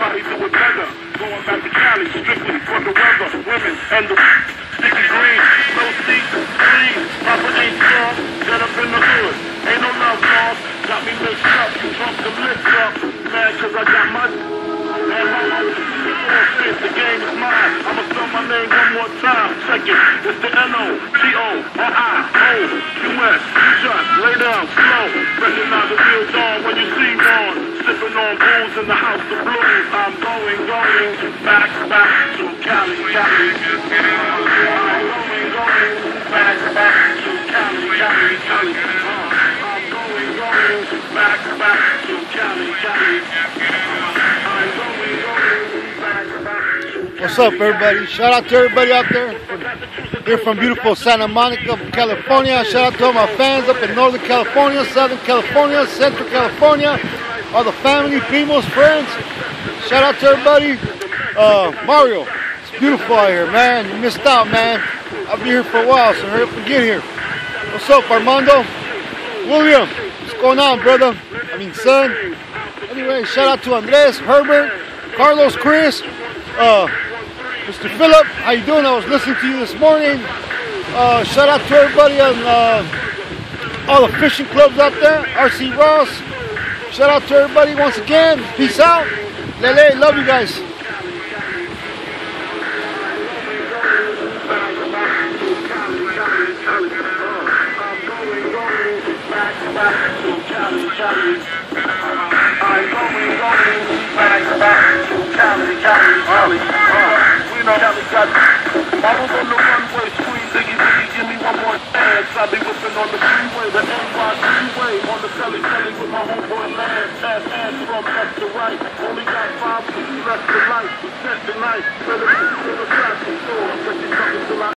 somebody do it better. Going back to Cali, strictly for the weather, women, and the sticky green. No seat, clean, Papa ain't strong, get up in the hood. Ain't no love lost, got me mixed up, drunk the lips up. Mad cause I got money. The game is mine. I'ma spell my name one more time. Check it. It's the N-O-G-O-R-I-O-U-S. You just lay down slow. Recognize the real dawn when you see one. Sipping on booze in the house of blues. I'm going back to Cali, Cali. I'm going back to Cali, Cali, Cali. I'm going back to Cali, Cali. What's up, everybody? Shout out to everybody out there. Here from beautiful Santa Monica, California. Shout out to all my fans up in Northern California, Southern California, Central California, all the family, primos, friends. Shout out to everybody. Mario, it's beautiful out here, man. You missed out, man. I'll be here for a while, so hurry up and get here. What's up, Armando? William, what's going on, brother? I mean, son. Anyway, shout out to Andres, Herbert, Carlos, Chris, Mr. Phillip. How you doing? I was listening to you this morning. Shout out to everybody on all the fishing clubs out there. RC Ross. Shout out to everybody once again. Peace out. Lele, love you guys. I was on the runway, scream, diggy, diggy, give me one more chance. I be whipping on the freeway, the NYC way, on the telly with my homeboy Lance. Pass hands from left to right, only got 5 minutes left to life. We set the night,